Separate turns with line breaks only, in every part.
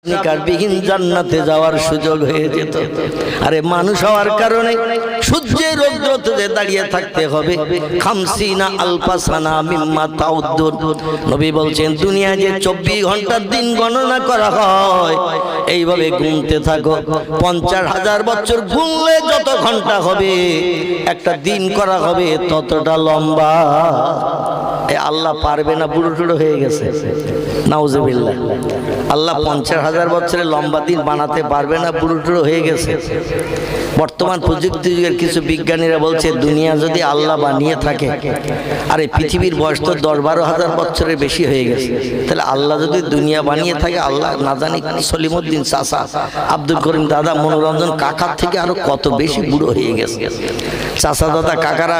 নিকারবিহীন জান্নাতে যাওয়ার সুযোগ হয়ে যেত। আরে মানুষ হওয়ার কারণে সূর্যের রৌদ্রতে দাঁড়িয়ে থাকতে হবে। খামসিনা আলফা সানা মিম্মা তাউদ্দুন। নবী বলছেন দুনিয়ায় যে 24 ঘন্টার দিন গণনা করা হয়, এইভাবে গুনতে থাকো। 50,000 বছর গুনলে যত ঘন্টা হবে, একটা দিন করা হবে ততটা লম্বা। আল্লাহ পারবে না? বুড়ো টুড়ো হয়ে গেছে, নাউজুবিল্লাহ। আল্লাহ 50,000 বছরের লম্বা দিন বানাতে পারবে না? বুড়ো টুড়ো হয়ে গেছে। বর্তমান প্রযুক্তি যুগের কিছু বিজ্ঞানীরা বলছে দুনিয়া যদি আল্লাহ বানিয়ে থাকে, আর এই পৃথিবীর বয়স তো 10-12 বছরের বেশি হয়ে গেছে, তাহলে আল্লাহ যদি দুনিয়া বানিয়ে থাকে, আল্লাহ না জানি সলিমউদ্দিন চাচা, আব্দুল করিম দাদা, মনোরঞ্জন কাকার থেকে আরো কত বেশি বুড়ো হয়ে গেছে। চাচা দাদা কাকারা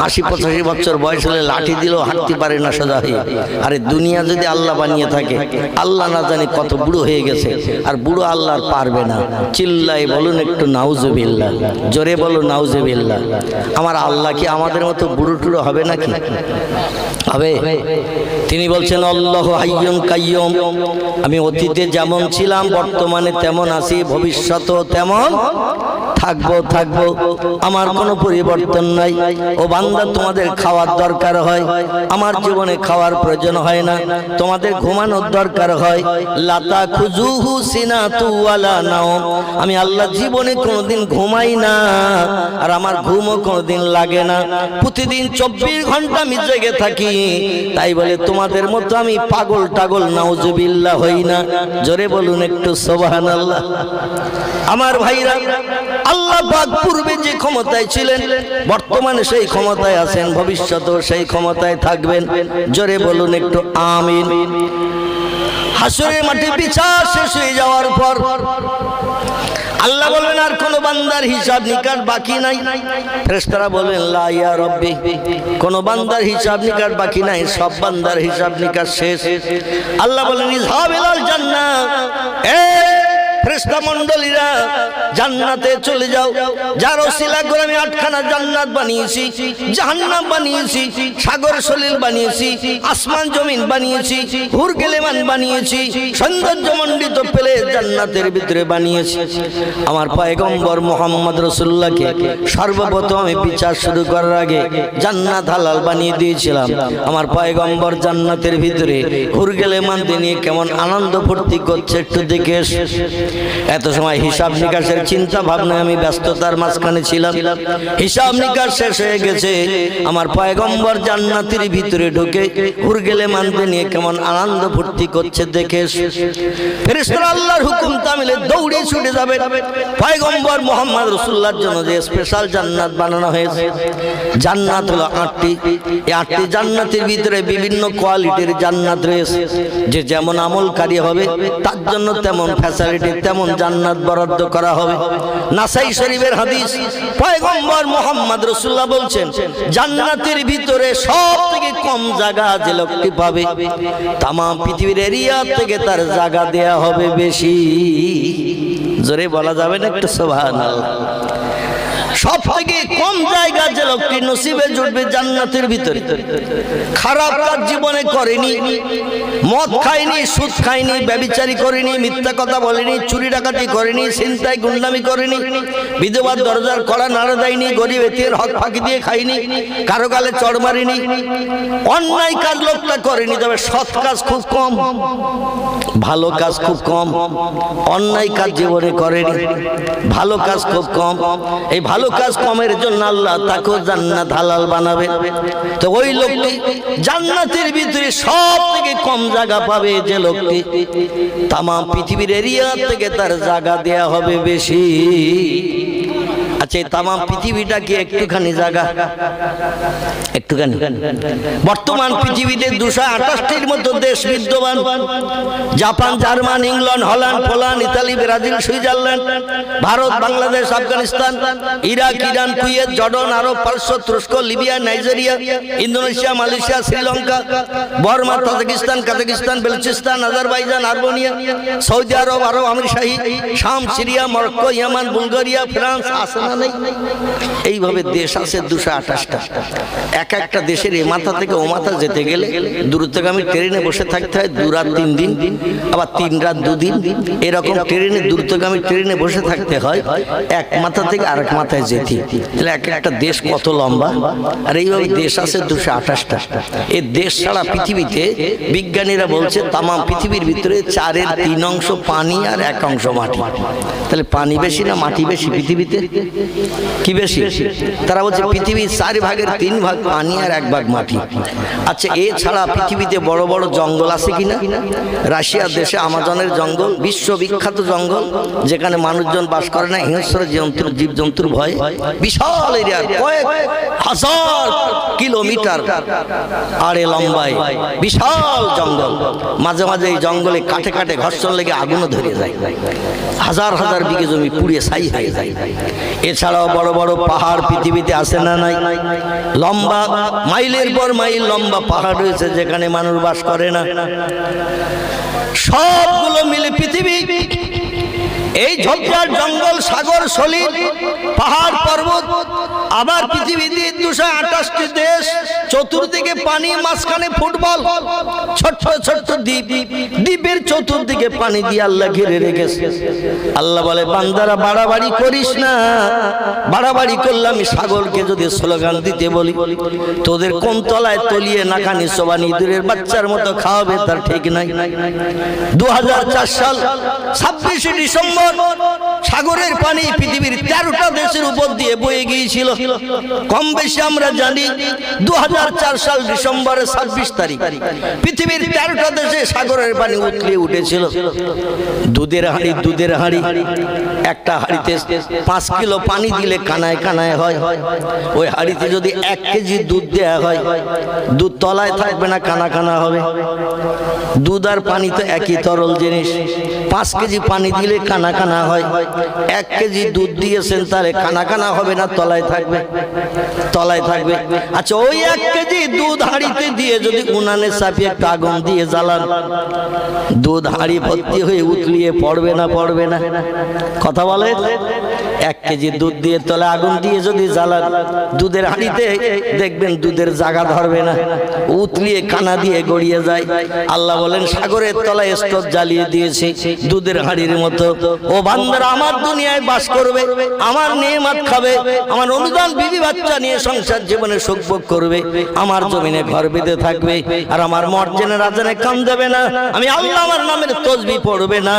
80-85 বছর বয়স হলে লাঠি দিলেও হাঁটতে পারে না সোজা হয়ে। আরে দুনিয়া যদি আল্লাহ বানিয়ে থাকে, আল্লাহ না জানি কত বুড়ো হয়ে গেছে, আর বুড়ো আল্লাহ আর পারবে না। চিল্লাই বলুন একটু নাউজুবিল্লাহ, জোরে বলো নাউজুবিল্লাহ। আমার আল্লাহ কি আমাদের মতো বুড়ো টুড়ো হবে নাকি? হবে? তিনি বলছেন আল্লাহু হাইয়ুন কাইয়ুম। আমি অতীতে যেমন ছিলাম বর্তমানে তেমন আছি, ভবিষ্যতেও তেমন থাকবো। আমার কোনো পরিবর্তন নাই। ও বান্দা, তোমাদের খাওয়ার দরকার হয়, আমার জীবনে খাওয়ার প্রয়োজন হয় না। তোমাদের ঘুমানোর দরকার হয়। লাতা খুজুহু সিনাতু ওয়ালা নাওম। আমি আল্লাহ জীবনে কোনোদিন ঘুমাই না, আর আমার ঘুমও কোনোদিন লাগে না। প্রতিদিন 24 ঘন্টা আমি জেগে থাকি। তাই বলে তোমাদের মতো আমি পাগল টাগল নাউজুবিল্লাহ হই না। জোরে বলুন একটু সুবহানাল্লাহ। আমার ভাইরা, আল্লাহ পাক পূর্বে যে ক্ষমতায় ছিলেন বর্তমানে সেই ক্ষমতায় আছেন, ভবিষ্যতেও সেই ক্ষমতায় থাকবেন। জোরে বলুন একটু আমিন। হাসরের মাঠে বিচার শেষ হয়ে যাওয়ার পর আল্লাহ বলবেন আর কোন বান্দার হিসাব নিকাশ বাকি নাই। ফেরেশতারা বলবেন লা ইয়া রব্বি, কোন বান্দার হিসাব নিকাশ বাকি নাই, সব বান্দার হিসাব নিকাশ শেষ। আল্লাহ বলেন ইযহাব ইলাল জান্নাহ, ফেরেশতা মণ্ডলীরা জান্নাতে চলে যাও। যার ওসিলা করে আমি 8খানা জান্নাত বানিয়েছি, জাহান্নাম বানিয়েছি, সাগর সলিল বানিয়েছি, আসমান জমিন বানিয়েছি, হুর গেলেমান বানিয়েছি, সৌন্দর্যমণ্ডিত পেলে জান্নাতের ভিতরে বানিয়েছি। আমার পয়গম্বর মুহাম্মদ রাসূলুল্লাহকে সর্বপ্রথম আমি বিচার শুরু করার আগে জান্নাত হালাল বানিয়ে দিয়েছিলাম। আমার পয়গম্বর জান্নাতের ভিতরে হুর গেলেমান নিয়ে কেমন আনন্দ ফুর্তি করছে একটু দেখে। এত সময় হিসাব নিকাশের চিন্তা ভাবনায় আমি ব্যস্ততার মাঝখানে ছিলাম। হিসাব নিকাশ শেষ হয়ে গেছে, আমার পয়গম্বর জান্নাতের ভিতরে ঢুকে হুর গেলেমান নিয়ে কেমন আনন্দ ফুর্তি করছে দেখে ফেরেশতারা আল্লাহর হুকুম তামিলে দৌড়ে ছুটে যাবে। পয়গম্বর মুহাম্মদ রাসূলুল্লাহর জন্য যে স্পেশাল জান্নাত বানানো হয়েছে, জান্নাত হলো 8টি। এই 8টি জান্নাতের ভিতরে বিভিন্ন কোয়ালিটির জান্নাত রয়েছে। যে যেমন আমলকারী হবে তার জন্য তেমন ফ্যাসিলিটি, তেমন জান্নাত বরাদ্দ করা হবে। নাসাই শরীফের হাদিস, পয়গম্বর মুহাম্মদ রাসূলুল্লাহ বলছেন জান্নাতের ভিতরে সবথেকে কম জায়গা যে লোকটি পাবে, তাম পৃথিবীর এরিয়া থেকে তার জায়গা দেয়া হবে বেশি। জোরে বলা যাবে না একটু সুবহানাল্লাহ? সব থেকে কম জায়গা যে লোকটি নসিবে জুটবে জান্নাতের ভিতরে, খারাপ কাজ জীবনে করেনি, মদ খায়নি, সুদ খায়নি, ব্যভিচারী করেনি, মিথ্যা কথা বলেনি, চুরি ডাকাতি করেনি, ছিনতাই গুন্ডামি করেনি, বিধবার দরজার কড়া নাড়া দেয়নি, গরিব এতিমের হক ফাঁকি দিয়ে খায়নি, কারো গালে চড় মারেনি, অন্যায় কাজ লোকটা করেনি। তবে সৎ কাজ খুব কম, ভালো কাজ খুব কম। অন্যায় কাজ জীবনে করেনি, ভালো কাজ খুব কম। এই ভালো কাজ কমের জন্য আল্লাহ তাকে জান্নাত হালাল বানাবে। তো ওই লোকটি জান্নাতের ভিতরে সব থেকে কম জায়গা পাবে যে লোকটি, তাম পৃথিবীর এরিয়া থেকে তার জায়গা দেয়া হবে বেশি। আচ্ছা, তাম পৃথিবীটা কি একটুখানি জায়গা? একটুখানি? বর্তমান পৃথিবীতে 228টির মতো দেশ বিদ্যমান। Japan, German, England, Holland, Poland, Italy, Brazil, Switzerland, Bharat, Bangladesh, Afghanistan, Iraq, Iran, Kuwait, Jordan, আরব, পারস্য, তুরস্ক, Libya, Nigeria, Indonesia, Malaysia, Sri Lanka, Burma, Tajikistan, Kazakhstan, Balochistan, Azerbaijan, Armenia, Saudi আরব, আরব আমির শাহী, শাম, সিরিয়া, মরক্কো, ইয়ামান, বুলগেরিয়া, ফ্রান্স, আসমান এইভাবে দেশ আছে 228টা। এক একটা দেশের এ মাথা থেকে ও মাথা যেতে গেলে দ্রুতগামী ট্রেনে বসে থাকতে হয় 2 রাত 3 দিন, আবার 3 রাত 2 দিন, এরকম ট্রেনে দ্রুতগামী ট্রেনে বসে থাকতে হয় এক মাথা থেকে আরেক মাথায় যেতে। তাহলে এক একটা দেশ কত লম্বা। আর এইভাবে দেশ আছে 228টা। এই দেশ ছাড়া পৃথিবীতে বিজ্ঞানীরা বলছে তাম পৃথিবীর ভিতরে 4-এর 3 অংশ পানি আর 1 অংশ মাটি। তাহলে পানি বেশি না মাটি বেশি পৃথিবীতে? কি বেশি? তারা বলছে পৃথিবীর 4 ভাগের 3 ভাগ পানি আর 1 ভাগ মাটি। আচ্ছা, এছাড়া পৃথিবীতে বড় বড় জঙ্গল আছে কিনা? রাশিয়ার দেশে আমাজনের জঙ্গল বিশ্ববিখ্যাত জঙ্গল, যেখানে মানুষজন বাস করে না, হিংস্র জীবজন্তুর ভয়ে। বিশাল এরিয়া, কয়েক হাজার কিলোমিটার আড়ে লম্বায় বিশাল জঙ্গল। মাঝে মাঝে এই জঙ্গলে কাটে কাটে ঘর্ষণ লেগে আগুনও ধরে যায়, হাজার হাজার বিঘে জমি পুড়িয়ে ছাই হয়ে যায়। এছাড়াও বড় বড় পাহাড় পৃথিবীতে আছে না নাই? লম্বা মাইলের পর মাইল লম্বা পাহাড় রয়েছে যেখানে মানুষ বাস করে না। সবগুলো মিলে পৃথিবী এই ঝোপঝাড় জঙ্গল সাগর সলিল পাহাড় পর্বত। আবার পৃথিবীতে 228টি দেশ, চতুর্দিকে পানি, মাঝখানে ফুটবল, ছোট্ট ছোট্ট দ্বীপ, দ্বীপের চতুর্দিকে পানি দিয়ে আল্লাহ ঘিরে রেখেছে। আল্লাহ বলে, বান্দারা বাড়াবাড়ি করিস না, বাড়াবাড়ি করলে আমি সাগরকে যদি স্লোগান দিতে বলি, তোদের কোন তলায় তলিয়ে নাকানি সোবানি ইঁদুরের বাচ্চার মতো খাওয়াবে তার ঠিক নাই। 2004 সাল 26শে ডিসেম্বর সাগরের পানি পৃথিবীর 13টা দেশের উপর দিয়ে বয়ে গিয়েছিল। কম বেশি আমরা জানি 2004 সাল ডিসেম্বরের 26 তারিখ পৃথিবীর 13টা দেশে সাগরের পানি উতলে উঠেছিল। দুধের হাঁড়ি, একটা হাঁড়িতে 5 কিলো পানি দিলে কানায় কানায় হয়। ওই হাঁড়িতে যদি 1 কেজি দুধ দেয়া হয়, দুধ তলায় থাকবে না, কানা কানা হবে। দুধ আর পানি তো একই তরল জিনিস। 5 কেজি পানি দিলে কানা কানা হয়। 1 কেজি দুধ দিয়েছেন, তাহলে কানা কানা হবে না, তলায় থাকবে, তলায় থাকবে। আচ্ছা, ওই 1 কেজি দুধ হাঁড়িতে দিয়ে যদি উনানে চাপিয়ে একটা আগুন দিয়ে জ্বালান, দুধ হাঁড়ি ভর্তি হয়ে উতলিয়ে পড়বে না? পড়বে না? কথা বলে। 1 কেজি দুধ দিয়ে তলে আগুন দিয়ে যদি জ্বালান, দুধের হাঁড়িতে দেখবেন দুধের জায়গা ধরবে না, উতলিয়ে কানা দিয়ে গড়িয়ে যায়। আল্লাহ বলেন, সাগরের তলায় স্টোভ জ্বালিয়ে দিয়েছে দুধের হাঁড়ির মতো। ও বান্দারা, আমার দুনিয়ায় বাস করবে, আমার নেয়ামত খাবে, আমার অনুদান বিবি বাচ্চা নিয়ে সংসার জীবনে সুখ ভোগ করবে, আমার জমিনে ঘর বেঁধে থাকবে, আর আমার মর্জিনের আজানে কান দেবে না, আমি আল্লাহ আমার নামের তাসবিহ পড়বে না।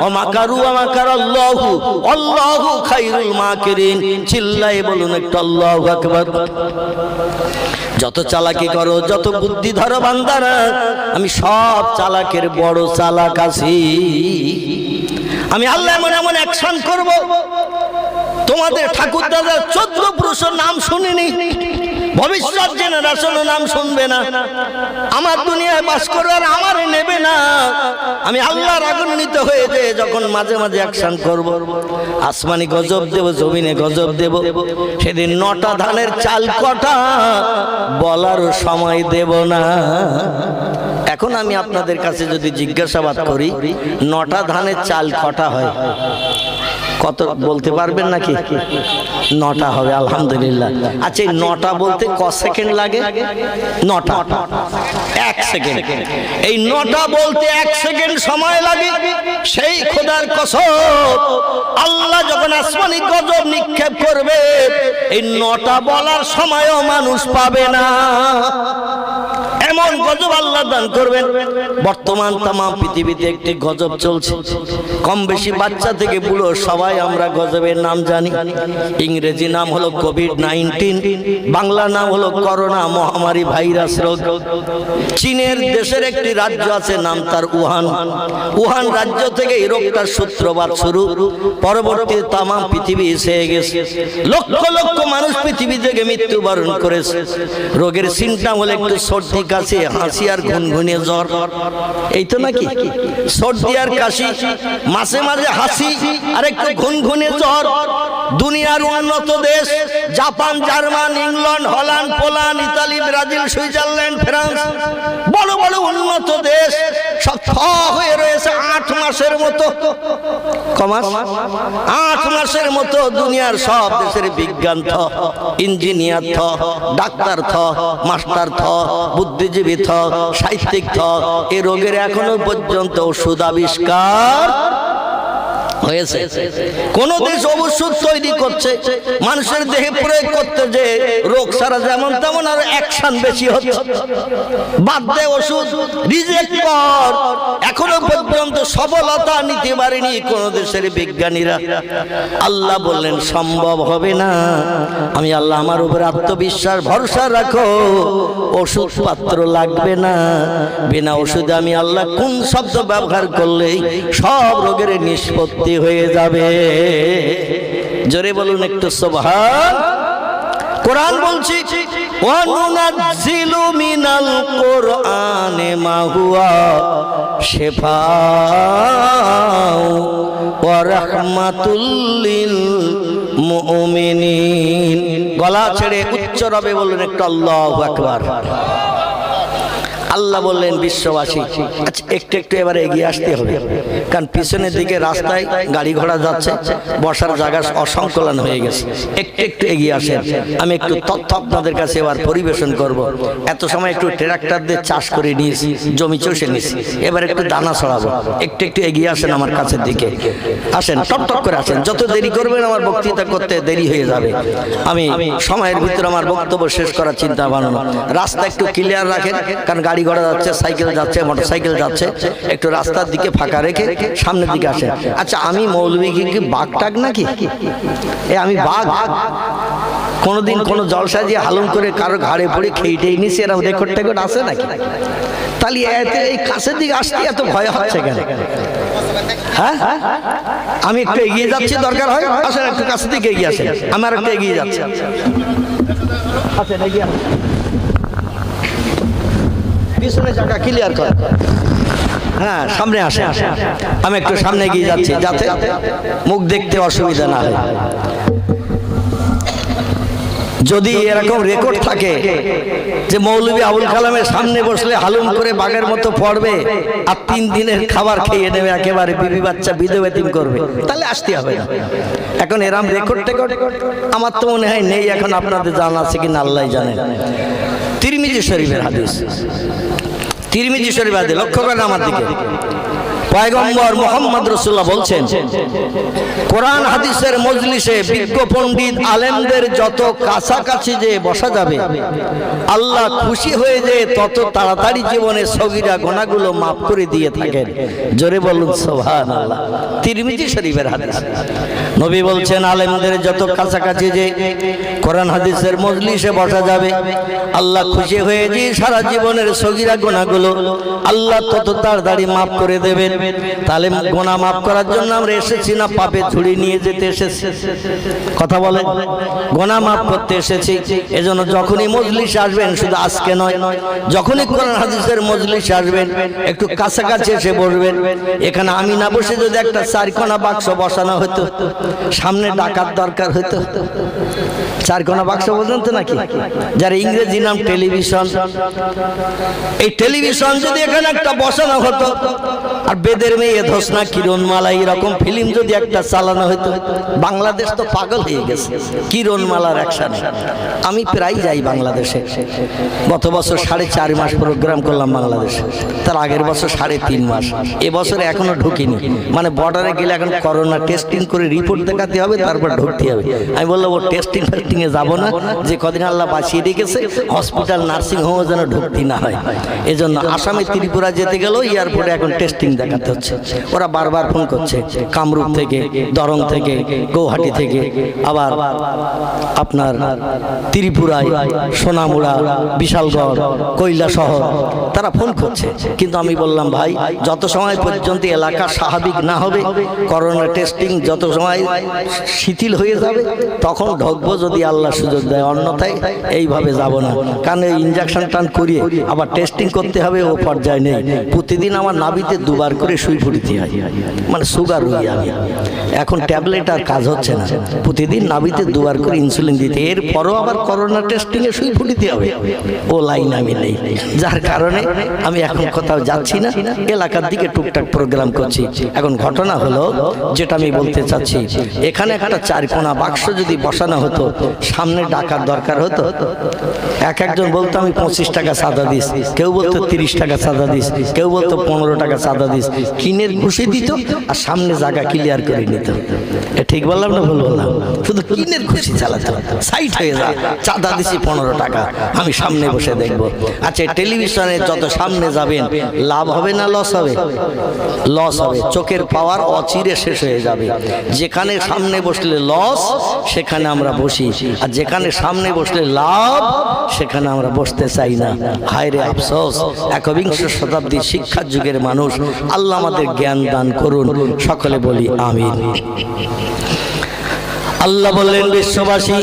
ও মাকারু ওয়া মাকারাল্লাহু আল্লাহু খায়রুল মাকিরিন। চিল্লায়ে বলুন একটু আল্লাহু আকবার। যত চালাকি করো, যত বুদ্ধি ধরো বান্দারা, আমি সব চালাকের বড় চালাক আছি। আমি আল্লাহ এমন এমন অ্যাকশন করব, তোমাদের ঠাকুর দাদা 14 পুরুষের নাম শুনিনি, ভবিষ্যৎ জেনারেশনও নাম শুনবে না। আমার দুনিয়ায় বাস করবে আর আমারে নেবে না। আমি আল্লাহর আগুনিত হয়ে যে যখন মাঝে মাঝে অ্যাকশন করব, আসমানি গজব দেব, জমিনে গজব দেব। সেদিন 9টা ধানের চাল কটা বলার সময় দেব না। এখন আমি আপনাদের কাছে যদি জিজ্ঞাসাবাদ করি, 9টা ধানের চাল কটা হয়? কত বলতে পারবেন নাকি? 9টা হবে, আলহামদুলিল্লাহ। আচ্ছা, এই 9টা বলতে ক সেকেন্ড লাগে? 9টা 1 সেকেন্ড। এই 9টা বলতে 1 সেকেন্ড সময় লাগে। সেই খোদার কসম, আল্লাহ যখন আসমানি গজব নিক্ষেপ করবে, এই 9টা বলার সময়ও মানুষ পাবে না। এমন গজব আল্লাহ দান করবেন। বর্তমান তাম পৃথিবীতে একটি গজব চলছে, কম বেশি বাচ্চা থেকে বুড়ো সবাই আমরা গজবের নাম জানি। ইংরেজি নাম হলো কোভিড-19, বাংলা নাম হলো করোনা মহামারী ভাইরাস রোগ। চীনের দেশের একটি রাজ্য আছে, নাম তার উহান। উহান রাজ্য থেকে এই রোগটার সূত্রপাত শুরু, পরবর্তী তাম পৃথিবী এসে গেছে। লক্ষ লক্ষ মানুষ পৃথিবী থেকে মৃত্যুবরণ করেছে। রোগের সিমটম হলো একটু সর্দি, কাশি, হাসি আর ঘুনঘুনে জ্বর। এই তো নাকি? সর্দি আর কাশি, মাঝে মাঝে হাসি আর একটু ঘুনঘুনে জ্বর। দুনিয়ার উন্নত দেশ Japan, German, England, Holland, Poland, Italy, Brazil, Switzerland, France, বড় বড় উন্নত দেশ সব হয়ে রয়েছে 8 মাসের মতো। কমাস 8 মাসের মতো দুনিয়ার সব দেশের বিজ্ঞান থ, ইঞ্জিনিয়ার থ, ডাক্তার থ, মাস্টার থ, বুদ্ধিজীবী থ, সাহিত্যিক থ, এই রোগের এখনো পর্যন্ত ওষুধ আবিষ্কার হয়েছে। কোন দেশ ওষুধ তৈরি করছে, মানুষের দেহে প্রয়োগ করতে যে রোগ সারা যেমন তেমন আর অ্যাকশন বেশি হচ্ছে। বাদ দে ওষুধ, রিজেক্ট কর, এখনো পর্যন্ত সফলতা নিতে পারেনি কোন দেশের বিজ্ঞানীরা। আল্লাহ বললেন সম্ভব হবে না। আমি আল্লাহ, আমার উপর আত্মবিশ্বাস ভরসা রাখো, ওষুধ পাত্র লাগবে না। বিনা ওষুধে আমি আল্লাহ কোন শব্দ ব্যবহার করলেই সব রোগের নিষ্পত্তি হয়ে যাবে। জোরে বলুন একটু সুবহান। কোরআন বলছি, ওয়া নুনাজ্জিলু মিনাল কোরআনি মা হুয়া শিফাউ ওয়া রাহমাতুল লিল মুমিনিন। গলা ছেড়ে উচ্চ রবে বলুন একটু আল্লাহু আকবার। আল্লাহ বললেন বিশ্ববাসী, আচ্ছা একটু একটু এবারে এগিয়ে আসতে হবে, কারণ পিছনের দিকে রাস্তায় গাড়ি ঘোড়া যাচ্ছে, বসার জায়গা অসংকলন হয়ে গেছে। একটু একটু এগিয়ে আসেন, আমি একটু তথ্য আপনাদের কাছে এবার পরিবেশন করব। এত সময় একটু ট্রাক্টর দিয়ে চাষ করে নিয়েছি, জমি চষে নিয়েছি, এবার একটু দানা ছড়াবো। একটু একটু এগিয়ে আসেন আমার কাছের দিকে, আসেন, টক টক করে আসেন। যত দেরি করবেন আমার বক্তৃতা করতে দেরি হয়ে যাবে। আমি সময়ের ভিতরে আমার বক্তব্য শেষ করার চিন্তা ভাবনা। রাস্তা একটু ক্লিয়ার রাখেন, কারণ গাড়ি ঘোড়া যাচ্ছে, সাইকেল যাচ্ছে, মোটরসাইকেল যাচ্ছে, একটু রাস্তার দিকে ফাঁকা রেখে সামনের দিকে আসেন। আচ্ছা আমি মৌলভী কি বাঘ টাক নাকি? আমি বাঘ? কোনদিন কোন জলসা দিয়ে হালুম করে কারো ঘাড়ে পড়ে খেয়ে নিছি, এরকম রেকর্ড টেকর্ড আছে নাকি? তাহলে এই কাছের দিকে আসতে এত ভয় হচ্ছে কেন? হ্যাঁ, আমি একটু এগিয়ে যাচ্ছি, দরকার হয় আসেন একটু কাছের দিকে এগিয়ে আসেন, আমার একটু এগিয়ে যাচ্ছে, আসেন এগিয়ে আসেন। পিছনে জায়গা ক্লিয়ার কর, হ্যাঁ সামনে আসে, আমি একটু সামনে এগিয়ে যাচ্ছি যাতে মুখ দেখতে অসুবিধা না হয়। যদি এরকম রেকর্ড থাকে যে মৌলভী আবুল কালামের সামনে বসলে হালুম করে বাঘের মতো পড়বে আর 3 দিনের খাবার খেয়ে নেবে, একেবারে বিবি বাচ্চা বিধবা এতিম করবে, তাহলে আসতে হবে না। এখন এরকম রেকর্ড টেকর্ড আমার তো মনে হয় নেই। এখন আপনাদের জানা আছে কিনা আল্লাহ জানেন। তিরমিজি শরীফের হাদিস, তিরমিজি শরীফ হাদিস, লক্ষ্য করেন আমার দিকে। পয়গম্বর মুহাম্মদ রাসূলুল্লাহ বলছেন, কোরআন হাদিসের মজলিসে বিজ্ঞ পণ্ডিত আলেমদের যত কাছাকাছি যে বসা যাবে, আল্লাহ খুশি হয়ে যে তত তাড়াতাড়ি জীবনের সগীরা গুনাহগুলো মাফ করে দিয়ে থাকেন। জোরে বলুন সুবহানাল্লাহ। তিরমিজি শরীফের হাদিস। নবী বলছেন, আলেমদের যত কাছাকাছি যে কোরআন হাদিসের মজলিসে বসা যাবে, আল্লাহ খুশি হয়ে যে সারা জীবনের সগীরা গুনাহগুলো আল্লাহ তত তাড়াতাড়ি মাফ করে দেবেন। তাহলে গুনাহ মাফ করার জন্য আমরা এসেছি না পাপে ঝুড়ি নিয়ে যেতে এসেছি? কথা বলে, গুনাহ মাফ করতে এসেছি। এজন্য যখনই মজলিসে আসবেন, শুধু আজকে নয়, যখনই কোরআন হাদিসের মজলিসে আসবেন একটু কাছাকাছি এসে বসবেন। এখানে আমি না বসে যদি একটা 4 বাক্স বসানো হতো, সামনে ডাকার দরকার হতো। 4 বাক্স বোঝেন তো নাকি? যার ইংরেজি নাম টেলিভিশন, এই টেলিভিশন যদি এখানে একটা বসানো হতো, আর বেদের মেয়ে ধোসনা, কিরণমালা এরকম ফিল্ম যদি একটা চালানো হতো, বাংলাদেশ তো পাগল হয়ে গেছে কিরণমালার অ্যাকশনে। আমি প্রায় যাই বাংলাদেশে। গত বছর 4.5 মাস প্রোগ্রাম করলাম বাংলাদেশে, তার আগের বছর 3.5 মাস, এবছরে এখনো ঢুকিনি। মানে বর্ডারে গেলে এখন করোনা টেস্টিং করে রিপোর্ট দেখাতে হবে, তারপর ঢুকতে হবে। আমি বললাম ও টেস্টিং এ যাবো না, যে কদিন আল্লাহ বাঁচিয়ে রেখেছে হসপিটাল নার্সিং হোমও যেন ঢুকতে না হয়। এজন্য আসামে ত্রিপুরা যেতে গেলেও এয়ারপোর্টে এখন টেস্টিং দেখাতে হচ্ছে। ওরা বারবার ফোন করছে, কামরূপ থেকে, দরং থেকে, গৌহাটি থেকে, আবার আপনার ত্রিপুরায়, সোনামুড়া, বিশালগড়, কৈলাসহর, তারা ফোন করছে। কিন্তু আমি বললাম, ভাই যত সময় পর্যন্ত এলাকা স্বাভাবিক না হবে, করোনা টেস্টিং যত সময় শিথিল হয়ে যাবে, তখন ঢুকবো যদি আল্লাহ সুযোগ দেয়, অন্যথায় এইভাবে যাব না। কারণ এই ইনজেকশন টান করিয়ে আবার টেস্টিং করতে হবে ও পর্যায়ে নেই। প্রতিদিন আমার নাভিতে 2 বার করে সুই ফুটিতে হয়, মানে সুগার রোগী আমি। এখন ট্যাবলেট আর কাজ হচ্ছে না, প্রতিদিন নাভিতে দুবার করে ইনসুলিন দিতে, এরপরও আবার করোনা টেস্টিংয়ে সুই ফুটিতে হবে, ও লাইন আমি নেই। যার কারণে আমি এখন কোথাও যাচ্ছি না, এলাকার দিকে টুকটাক প্রোগ্রাম করছি। এখন ঘটনা হলো যেটা আমি বলতে চাচ্ছি, এখানে একটা চারকোনা বাক্স যদি বসানো হতো, সামনে ডাকার দরকার হতো, একজন বলতো আমি 25 টাকা চাঁদা দিস, কেউ বলতো 30 টাকা চাঁদা দিস, কেউ বলতো 15 টাকা চাঁদা দিস, কিনের ঘুষি দিত আর সামনে জায়গা ক্লিয়ার করে নিত। ঠিক বললাম না ভুল বললাম? শুধু কিনের ঘুষি চালাতো, সাইড হয়ে যা, চাঁদা দিছি 15 টাকা, আমি সামনে বসে দেখবো। আচ্ছা, টেলিভিশনে যত সামনে যাবেন লাভ হবে না লস হবে? লস হবে। চোখের পাওয়ার অচিরে শেষ হয়ে যাবে। যেখানে সামনে বসলে লস সেখানে আমরা বসি, আর যেখানে সামনে বসলে লাভ সেখানে আমরা বসতে চাই না। হায় রে আফসোস, একবিংশ শতাব্দীর শিক্ষার যুগের মানুষ। আল্লাহ আমাদের জ্ঞান দান করুন, সকলে বলি আমিন। আল্লাহ বললেন, বিশ্ববাসী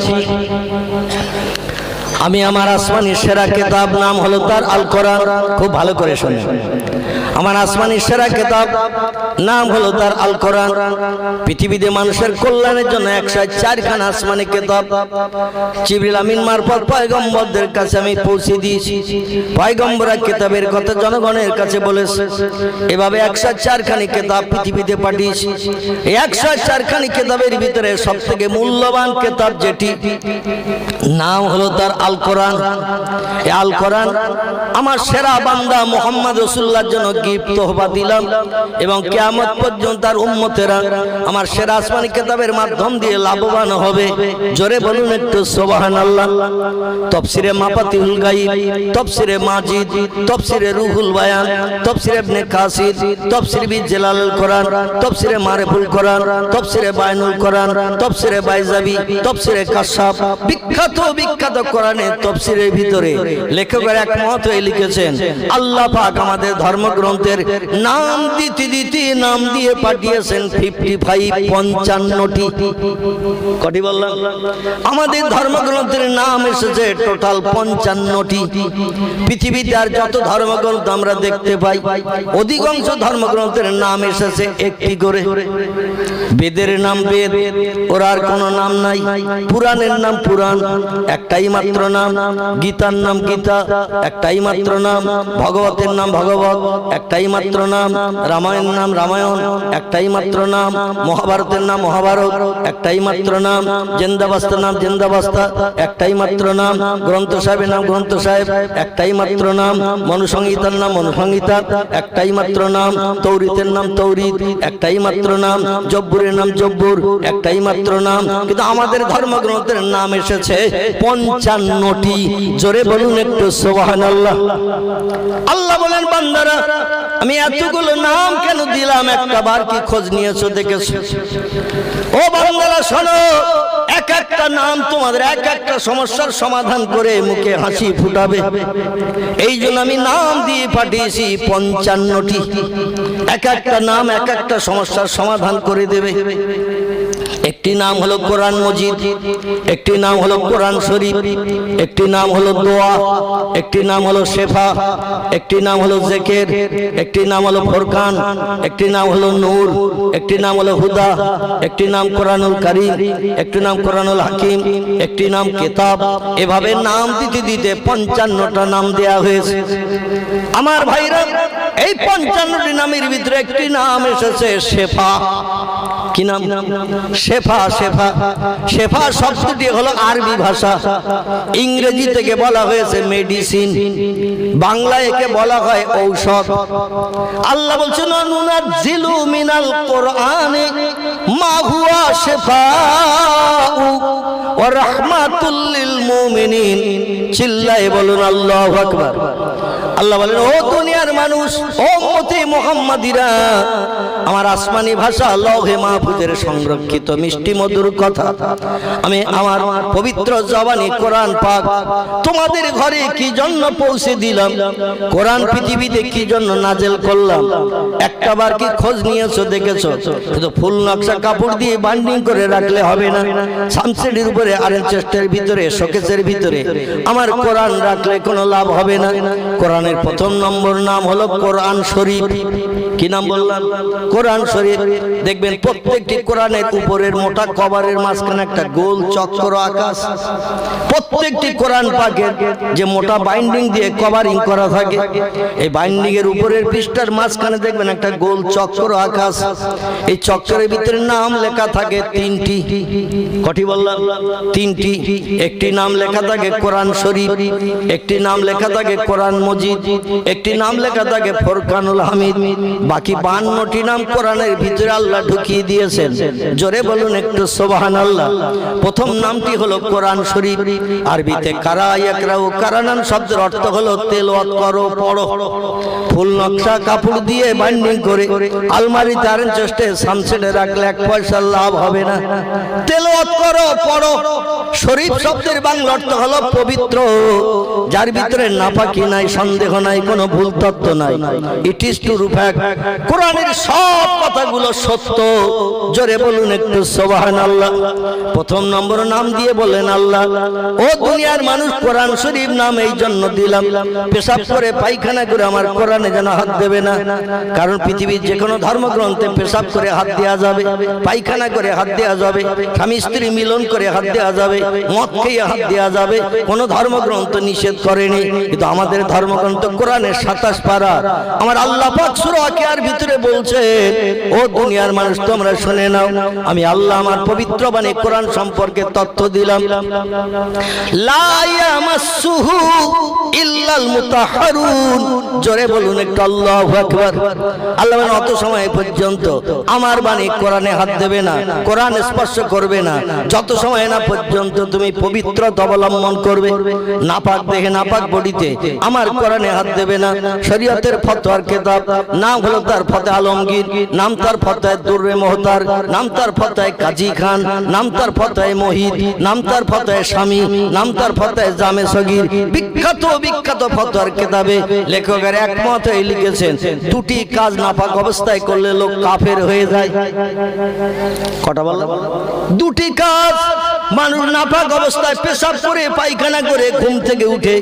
আমি আমার আসমানি সেরা কিতাব, নাম হলো তার আল কোরআন। খুব ভালো করে শুনুন, আমার আসমানি সেরা কিতাব নাম হলো তার আল কোরআন। পৃথিবীতে মানুষের কল্যাণের জন্য 104খানা আসমানি কিতাব জিবরিল আমিন মারফত পয়গম্বরদের কাছে আমি পৌঁছে দিয়েছি। পয়গম্বররা কিতাবের কথা জনগণের কাছে বলেছে। এভাবে 104খানি কিতাব পৃথিবীতে পাঠিয়েছি। এই 104খানি কিতাবের ভিতরে সবথেকে মূল্যবান কিতাব যেটি, নাম হলো তার আল কোরআন। এই আল কোরআন আমার সেরা বান্দা মুহাম্মদ রাসূলুল্লাহর জন্য গিফট তোহফা দিলাম, এবং কিয়ামত পর্যন্ত তার উম্মতেরা আমার সেরা আসমানি কিতাবের মাধ্যম দিয়ে লাভবান হবে। জোরে বলুন একটু সুবহানাল্লাহ। তাফসীরে মাফাতিহুল গায়ব, তাফসীরে মাজিদ, তাফসীরে রুহুল বায়ান, তাফসীরে ইবনে কাসির, তাফসীর বি জালালুল কোরআন, তাফসীরে মারিফুল কোরআন, তাফসীরে বায়ানুল কোরআন, তাফসীরে বাইজাবি, তাফসীরে কাশাফ, বিখ্যাত বিখ্যাত কোরআনের তাফসীরের ভিতরে লেখকের একমত হয়ে লিখেছেন, আল্লাহ পাক আমাদের ধর্মগ্রন্থের নাম দিতে দিতে নাম দিয়ে পাঠিয়েছেন 55টি। কটি বললাম? আমাদের ধর্মগ্রন্থের নাম এসেছে টোটাল 55টি। পৃথিবীতে আর যত ধর্মগ্রন্থ আমরা দেখতে পাই, অধিকাংশ ধর্মগ্রন্থের নাম এসেছে একটি করে। বেদের নাম বেদ, ওর আর কোনো নাম নাই। পুরাণের নাম পুরাণ, একটাই মাত্র নাম। গীতার নাম গীতা, একটাই মাত্র নাম। ভগবতের নাম ভগবত, একটাই মাত্র নাম। রামায়ণের নাম রামায়ণ, একটাই মাত্র নাম। মহাভারতের নাম মহাভারত, একটাই মাত্র নাম। জেন্দাবাস্তার নাম জেন্দাবাস্তা, একটাই মাত্র নাম। গ্রন্থ সাহেবের নাম গ্রন্থ সাহেব, একটাই মাত্র নাম। মনুসংহিতার নাম মনুসংহিতা, একটাই মাত্র নাম। তৌরিতের নাম তৌরিত, একটাই মাত্র নাম। জব্বুরের নাম জব্বুর, একটাই মাত্র নাম। কিন্তু আমাদের ধর্মগ্রন্থের নাম এসেছে 55টি। জোরে বলুন একটু সুবহানাল্লাহ। আল্লাহ বলেন, বান্দারা আমি এতগুলো নাম কেন দিলাম, একটা বার কি খোঁজ নিয়েছো দেখেছো? ও বান্দারা শোনো, এক একটা নাম তোমাদের এক একটা সমস্যার সমাধান করে মুখে হাসি ফুটাবে। এই জন্য আমি নাম দিয়ে পাঠিয়েছি 55টি। এক একটা নাম এক একটা সমস্যার সমাধান করে দেবে। একটি নাম হলো কোরআন মজিদ, একটি নাম হলো কোরআন শরীফ, একটি নাম হলো দোয়া, একটি নাম হলো শেফা, একটি নাম হলো জিকির, একটি নাম হলো ফুরকান, একটি নাম হলো নূর, একটি নাম হলো হুদা, একটি নাম কোরআনুল কারীম, একটি নাম কোরআনুল হাকিম, একটি নাম কিতাব। এভাবে নাম দিতে দিতে 55টা নাম দেয়া হয়েছে। আমার ভাইরা, এই 55টি নামের ভিতরে একটি নাম এসেছে শেফা। কি নাম? শেফা। শেফা শেফা শব্দটি হলো আরবি ভাষা। ইংরেজি থেকে বলা হয়েছে মেডিসিন, বাংলায় একে বলা হয় ঔষধ। আল্লাহ বলছেন, নুনাজ্জিলু মিনাল কোরআনি মা হুয়া শিফাউ ওয়া রাহমাতুল লিল মুমিনিন। চিল্লায়ে বলুন আল্লাহু আকবার। আল্লাহ বলেন, ও দুনিয়ার মানুষ, ও উম্মতে মুহাম্মাদিরা, আমার আসমানি ভাষা লৌহে মাহফুজের সংরক্ষিত মিষ্টি মধুর কথা আমি আমার পবিত্র জবানি কোরআন পাক তোমাদের ঘরে কি জন্য পৌঁছে দিলাম, কোরআন পৃথিবীতে কি জন্য নাজেল করলাম, একটাবার কি খোঁজ নিয়েছো দেখেছো? শুধু ফুল নকশা কাপড় দিয়ে বান্ডিং করে রাখলে হবে না, সামসেডির উপরে ভিতরে আরেক চেষ্টার ভিতরে শোকেসের ভিতরে আমার কোরআন রাখলে কোনো লাভ হবে না। কোরআনের প্রথম নম্বর নাম হলো কোরআন শরীফ। কি নাম বললাম? কোরআন শরীফ। দেখবেন প্রত্যেকটি কোরআনের উপরের মোটা কভারের মাঝখানে একটা গোল চক্র আকাশ। প্রত্যেকটি কোরআন পাকের যে মোটা বাইন্ডিং দিয়ে কভারিং করা থাকে, এই বাইন্ডিং এর উপরের পৃষ্ঠার মাঝখানে দেখবেন একটা গোল চক্র আকাশ। এই চক্রের ভিতরে নাম লেখা থাকে তিনটি। কটি বললাম? তিনটি। একটি নাম লেখা থাকে কোরআন শরীফ, একটি নাম লেখা থাকে কোরআন মজিদ, একটি নাম লেখা থাকে ফুরকানুল হামিদ। বাকি 52টি নাম কোরআনের ভিতরে আল্লাহ ঢুকিয়ে দিয়েছেন। জোরে বলুন একটু সুবহানাল্লাহ। প্রথম নামটি হলো কোরআন শরীফ। আরবিতে কারা ইয়াকরাউ, কারানান শব্দের অর্থ হলো তেলাওয়াত করো, পড়ো। ফুল নকশা কাপড় দিয়ে বাইন্ডিং করে আলমারিতে আরেন চেষ্টা সামসেটে রাখলে 1 পয়সা লাভ হবে না। তেলাওয়াত করো, পড়ো। শরীফ শব্দের বাংলা অর্থ হলো পবিত্র, যার ভিতরে নাপাকি নাই, সন্দেহ নাই, কোনো ভুল তত্ত্ব নাই। It is true fact. কোরআনের সব কথাগুলো সত্য। জোরে বলুন একটু সুবহানাল্লাহ। প্রথম নম্বর নাম দিয়ে বলেন আল্লাহ। ও দুনিয়ার মানুষ, কোরআন শরীফ নাম এই জন্য দিলাম, পেশাব করে পায়খানা করে আমার কোরআনে যেন হাত দেবে না। কারণ পৃথিবীর যে কোনো ধর্মগ্রন্থে পেশাব করে হাত দেওয়া যাবে, পায়খানা করে হাত দেওয়া যাবে, স্বামী স্ত্রী মিলন করে হাত দেওয়া যাবে, মদ খেয়ে হাত দেওয়া যাবে, কোনো ধর্মগ্রন্থ নিষেধ করেনি। কিন্তু আমাদের ধর্মগ্রন্থ কোরআনের 27 পারা আমার আল্লাহ পাক সূরা ওয়াকিয়ার ভিতরে বলছে, ও দুনিয়ার মানুষ তোমরা শুনে নাও, আমি আল্লাহ আমার পবিত্র বাণী কোরআন সম্পর্কে তথ্য দিলাম। লা ইয়ামাসসুহু ইল্লাল মুতাহহারুন। জোরে বলুন একটু আল্লাহু আকবার। আল্লাহ বলেন অত সময় পর্যন্ত আমার বাণী কোরআনে হাত দেবে না, কোরআন স্পর্শ করবে না, যত সময় না পর্যন্ত তুমি পবিত্রতা অবলম্বন করবে। নাপাক দেখে নাপাক বডিতে আমার কোরআনে হাত দেবে না। শরীয়তের ফতোয়ার কিতাব, নাম হলো তার ফতে আলমগীর, নাম তার ফতোয়া দুররে মুহতার, নাম তার ফতোয়া কাজী খান, নাম তার ফতোয়া মহিদ, নাম তার ফতোয়া স্বামী, নাম তার ফতোয়া জামে সগীর। বিখ্যাত বিখ্যাত ফতোয়ার কিতাবে লেখকের একমত হয়ে লিখেছেন, দুটি কাজ নাপাক অবস্থায় করলে লোক কাফের হয়ে যায়। কটা বললাম? দুটি কাজ। মানুষ নাপাক অবস্থায় পেশাব করে পায়খানা করে ঘুম থেকে উঠে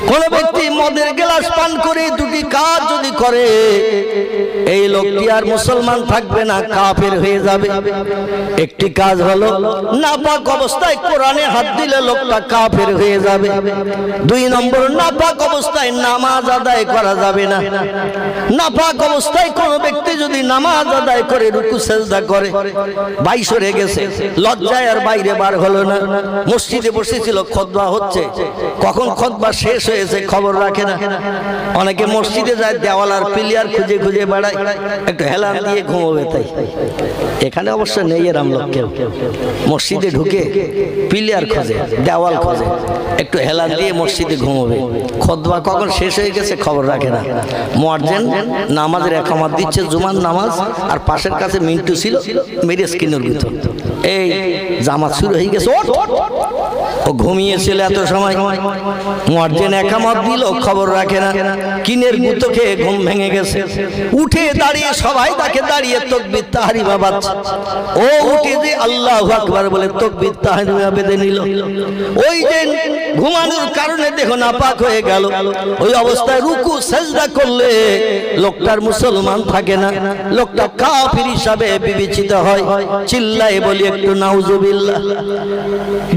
কোন ব্যক্তি মদের গ্লাস পান করে দুটি কাজ যদি করে, এই লোকটি আর মুসলমান থাকবে না, কাফের হয়ে যাবে। একটি কাজ হলো নাপাক অবস্থায় কোরআনে হাত দিলে লোকটা কাফের হয়ে যাবে। 2 নম্বর, নাপাক অবস্থায় নামাজ আদায় করা যাবে না। নাপাক অবস্থায় কোন ব্যক্তি যদি নামাজ আদায় করে রুকু সেজদা করে, বাইশরে গেছে, লজ্জায় আর বাইরে বার হলো না, মসজিদে বসেছিল, খুতবা হচ্ছে, কখন খুতবা শেষ হয়েছে খবর রাখে না। অনেকে মসজিদে যায়, দেওয়াল আর পিলিয়ার খুঁজে খুঁজে বেড়ায়, একটু হেলান দিয়ে ঘুমোবে। তাই এখানে অবশ্য নেই এরম লোক কেউ। মসজিদে ঢুকে পিলিয়ার খোঁজে, দেওয়াল খোঁজে, একটু হেলান দিয়ে মসজিদে ঘুমোবে। খুতবা কখন শেষ হয়ে গেছে খবর রাখে না। মুয়াজ্জিন নামাজের ইকামত দিচ্ছে, জুমার নামাজ, আর পাশের কাছে মিন্টু ছিল, মেরে স্কিনের ভিতর এই জামাত শুরু হয়ে গেছে, ও ঘুমিয়েছিল এত সময়। মুয়াজ্জিন ইকামত দিল, খবর রাখে না, কিনের গুতো খেয়ে ঘুম ভেঙে গেছে। উঠে দাঁড়িয়ে সবাই তাকে দাঁড়িয়ে তাকবীর তাহরিমা বাজছে। ও উঠে যে আল্লাহু আকবার বলে তাকবীর তাহরিমা বেঁধে নিল। ওই যে ঘুমানোর কারণে দেখো নাপাক হয়ে গেল, ওই অবস্থায় রুকু সেজদা করলে লোকটার মুসলমান থাকে না, লোকটা কাফির হিসাবে বিবেচিত হয়। চিল্লায়ে বলি একটু নাউজুবিল্লাহ।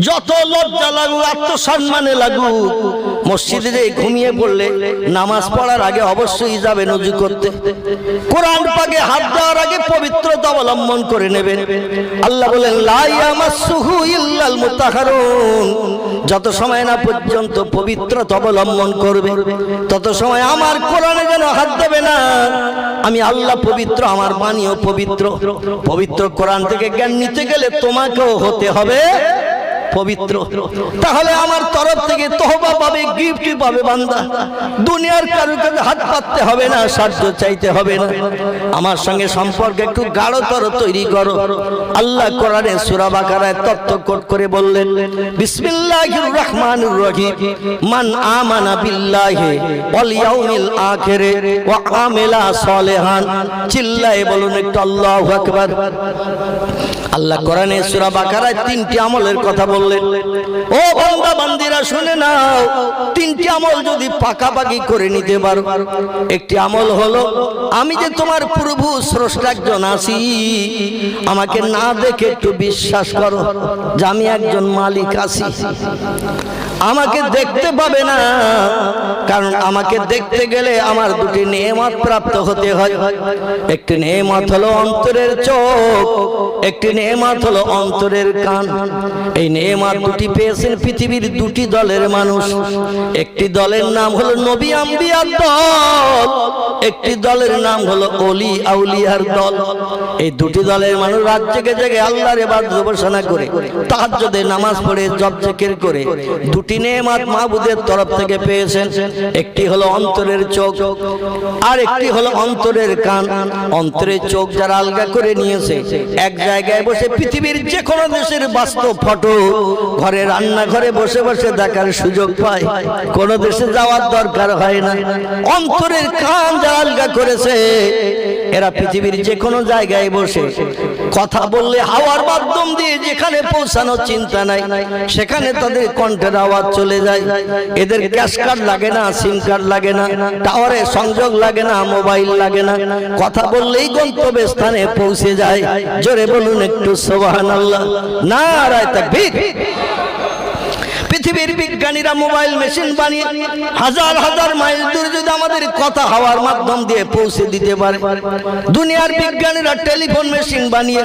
যত লজ্জা লাগুক, আত্মসম্মানে লাগুক, মসজিদে যে ঘুমিয়ে পড়লে নামাজ পড়ার আগে অবশ্যই যাবে ওযু করতে। কোরআন পাকে হাত দেওয়ার আগে পবিত্রতা অবলম্বন করে নেবেন। আল্লাহ বলেন লা ইয়ামাসসুহু ইল্লাল মুতাহহারুন। যত সময় না পর্যন্ত পবিত্রতা অবলম্বন করবে, তত সময় আমার কোরআনে যেন হাত দেবে না। আমি আল্লাহ পবিত্র, আমার বাণীও পবিত্র। পবিত্র কোরআন থেকে জ্ঞান নিতে গেলে তোমাকেও হতে হবে পবিত্র। তাহলে আমার তরফ থেকে তওবা পাবে, গিফট পাবে বান্দা। দুনিয়ার কারোর কাছে হাত পাততে হবে না, সাহায্য চাইতে হবে না। আমার সঙ্গে সম্পর্ক একটু গাঢ়তর তৈরি করো। আল্লাহ কোরআনে সূরা বাকারায় তত্ত্ব কোট করে বললেন, বিসমিল্লাহির রহমানির রহিম, মান আমানা বিল্লাহি ওয়াল ইয়াউমিল আখির ওয়া আমিলা সলিহান। চিল্লায়ে বলুন একটু আল্লাহু আকবার। আল্লাহ কোরআনে সূরা বাকারায় তিনটি আমলের কথা বললেন। ও বান্দা বান্দিরা শুনে নাও, তিনটি আমল যদি পাকাপাকি করে নিতে পারো। একটি আমল হলো, আমি যে তোমার প্রভু স্রষ্টা একজন আছি, আমাকে না দেখে একটু বিশ্বাস করো যে আমি একজন মালিক আছি। আমাকে দেখতে পাবে না, কারণ আমাকে দেখতে গেলে আমার দুটি নেয়ামত প্রাপ্ত হতে হয়। একটি নেয়ামত হলো অন্তরের চোখ, একটি নেয়ামত হলো অন্তরের কান। এই নেয়ামত দুটি পেয়েছেন পৃথিবীর দুটি দলের মানুষ। একটি দলের নাম হলো নবী আম্বিয়ার দল, একটি দলের নাম হলো ওলি আউলিয়ার দল। এই দুটি দলের মানুষ রাত জেগে জেগে আল্লাহর ইবাদত উপাসনা করে, তাহাজ্জুদে নামাজ পড়ে, জপ জিকির করে দুটি নেয়ামত মাহবুদের তরফ থেকে পেয়েছেন। একটি হলো অন্তরের চোখ, আর একটি হলো অন্তরের কান। অন্তরের চোখ যারা আলগা করে নিয়েছে, এক জায়গায় বসে পৃথিবীর যে কোনো দেশের বাস্তব ফটো ঘরে রান্নাঘরে বসে বসে দেখার সুযোগ পায়, কোন দেশে যাওয়ার দরকার হয় না। অন্তরের কান যারা আলগা করেছে, এরা পৃথিবীর যে কোনো জায়গায় বসে কথা বললে হাওয়ার মাধ্যম দিয়ে যেখানে পৌঁছানোর চিন্তা নাই, সেখানে তাদের কণ্ঠের আওয়াজ চলে যায়। এদের ক্যাশ কার্ড লাগে না, সিম কার্ড লাগে না, টাওয়ারে সংযোগ লাগে না, মোবাইল লাগে না, কথা বললেই গন্তব্য স্থানে পৌঁছে যায়। জোরে বলুন একটু সুবহানাল্লাহ, নারায়ে তাকবীর। পৃথিবীর বিজ্ঞানীরা মোবাইল মেশিন বানিয়ে হাজার হাজার মাইল দূরে যদি আমাদের কথা হাওয়ার মাধ্যম দিয়ে পৌঁছে দিতে পারে, দুনিয়ার বিজ্ঞানীরা টেলিফোন মেশিন বানিয়ে